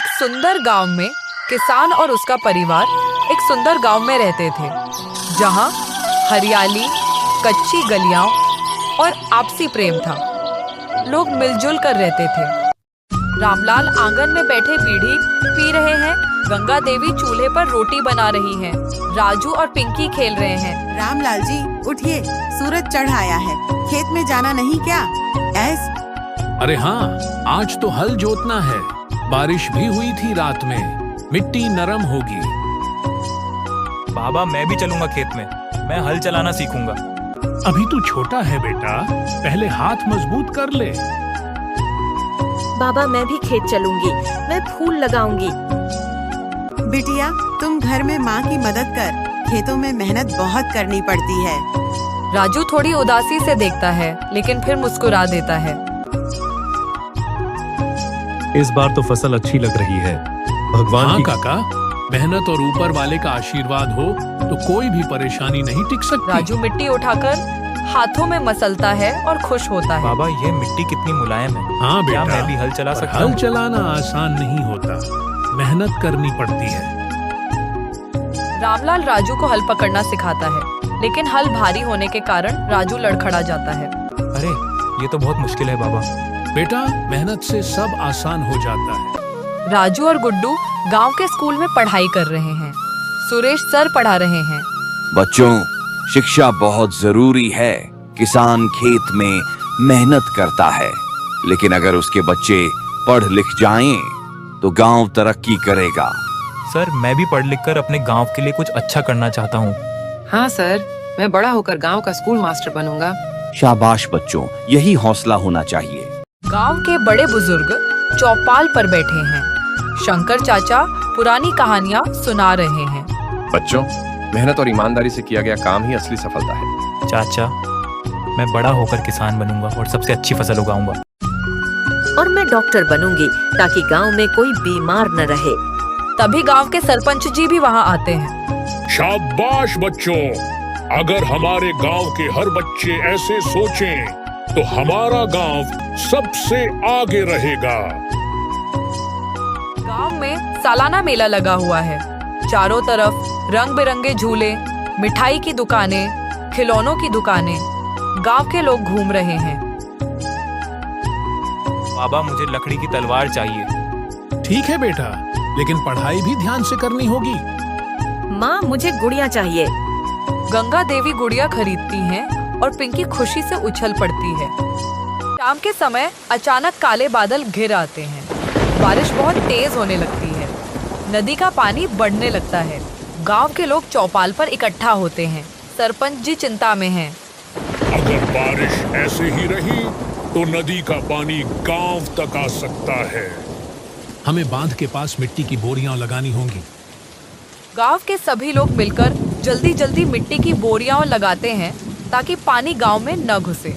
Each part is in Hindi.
एक सुंदर गांव में किसान और उसका परिवार एक सुंदर गांव में रहते थे, जहां हरियाली, कच्ची गलियां और आपसी प्रेम था। लोग मिलजुल कर रहते थे। रामलाल आंगन में बैठे बीड़ी पी रहे हैं, गंगा देवी चूल्हे पर रोटी बना रही हैं, राजू और पिंकी खेल रहे हैं। रामलाल जी उठिए, सूरज चढ़ आया है, खेत में जाना नहीं क्या? अरे हाँ, आज तो हल जोतना है। बारिश भी हुई थी रात में, मिट्टी नरम होगी। बाबा मैं भी चलूंगा खेत में, मैं हल चलाना सीखूंगा। अभी तू छोटा है बेटा, पहले हाथ मजबूत कर ले। बाबा मैं भी खेत चलूंगी, मैं फूल लगाऊंगी। बिटिया तुम घर में माँ की मदद कर, खेतों में मेहनत बहुत करनी पड़ती है। राजू थोड़ी उदासी से देखता है, लेकिन फिर मुस्कुरा देता है। इस बार तो फसल अच्छी लग रही है, भगवान हाँ की। काका, मेहनत और ऊपर वाले का आशीर्वाद हो तो कोई भी परेशानी नहीं टिक सकती। राजू मिट्टी उठाकर हाथों में मसलता है और खुश होता है। बाबा ये मिट्टी कितनी मुलायम है। हाँ क्या बेटा, मैं भी हल चला पर सकता हल हूँ? चलाना आसान नहीं होता, मेहनत करनी पड़ती है। रामलाल राजू को हल पकड़ना सिखाता है, लेकिन हल भारी होने के कारण राजू लड़खड़ा जाता है। अरे ये तो बहुत मुश्किल है बाबा। बेटा मेहनत से सब आसान हो जाता है। राजू और गुड्डू गांव के स्कूल में पढ़ाई कर रहे हैं। सुरेश सर पढ़ा रहे हैं। बच्चों, शिक्षा बहुत जरूरी है। किसान खेत में मेहनत करता है, लेकिन अगर उसके बच्चे पढ़ लिख जाएं, तो गांव तरक्की करेगा। सर मैं भी पढ़ लिख कर अपने गांव के लिए कुछ अच्छा करना चाहता हूँ। हाँ सर, मैं बड़ा होकर गांव का स्कूल मास्टर बनूंगा। शाबाश बच्चों, यही हौसला होना चाहिए। गांव के बड़े बुजुर्ग चौपाल पर बैठे हैं। शंकर चाचा पुरानी कहानियां सुना रहे हैं। बच्चों, मेहनत और ईमानदारी से किया गया काम ही असली सफलता है। चाचा मैं बड़ा होकर किसान बनूंगा और सबसे अच्छी फसल उगाऊंगा। और मैं डॉक्टर बनूंगी ताकि गांव में कोई बीमार न रहे। तभी गांव के सरपंच जी भी वहां आते हैं। शाबाश बच्चों, अगर हमारे गांव के हर बच्चे ऐसे सोचें, तो हमारा गांव सबसे आगे रहेगा। गांव में सालाना मेला लगा हुआ है। चारों तरफ रंग बिरंगे झूले, मिठाई की दुकानें, खिलौनों की दुकानें। गांव के लोग घूम रहे हैं। बाबा मुझे लकड़ी की तलवार चाहिए। ठीक है बेटा, लेकिन पढ़ाई भी ध्यान से करनी होगी। माँ मुझे गुड़िया चाहिए। गंगा देवी गुड़िया खरीदती हैं और पिंकी खुशी से उछल पड़ती है। शाम के समय अचानक काले बादल घिर आते हैं। बारिश बहुत तेज होने लगती है। नदी का पानी बढ़ने लगता है। गांव के लोग चौपाल पर इकट्ठा होते हैं। सरपंच जी चिंता में हैं। अगर बारिश ऐसे ही रही तो नदी का पानी गांव तक आ सकता है। हमें बांध के पास मिट्टी की बोरियां लगानी होंगी। गांव के सभी लोग मिलकर जल्दी जल्दी मिट्टी की बोरियां लगाते हैं ताकि पानी गांव में न घुसे।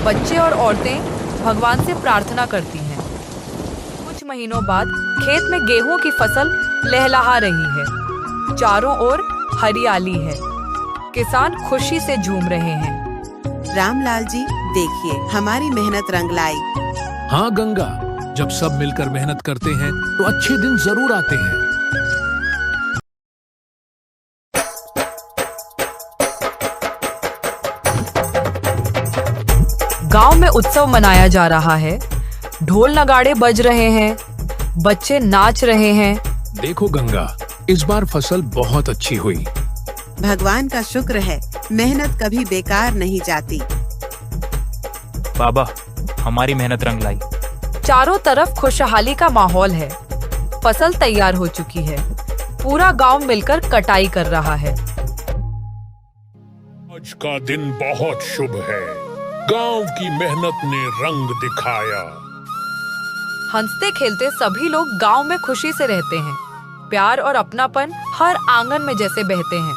बच्चे और औरतें भगवान से प्रार्थना करती हैं। कुछ महीनों बाद खेत में गेहूं की फसल लहलहा रही है। चारों ओर हरियाली है। किसान खुशी से झूम रहे हैं। रामलाल जी देखिए, हमारी मेहनत रंग लाई। हाँ गंगा, जब सब मिलकर मेहनत करते हैं तो अच्छे दिन जरूर आते हैं। गांव में उत्सव मनाया जा रहा है। ढोल नगाड़े बज रहे हैं। बच्चे नाच रहे हैं। देखो गंगा, इस बार फसल बहुत अच्छी हुई। भगवान का शुक्र है, मेहनत कभी बेकार नहीं जाती। बाबा हमारी मेहनत रंग लाई। चारों तरफ खुशहाली का माहौल है। फसल तैयार हो चुकी है। पूरा गांव मिलकर कटाई कर रहा है। आज का दिन बहुत शुभ है। गांव की मेहनत ने रंग दिखाया। हंसते खेलते सभी लोग गांव में खुशी से रहते हैं। प्यार और अपनापन हर आंगन में जैसे बहते हैं।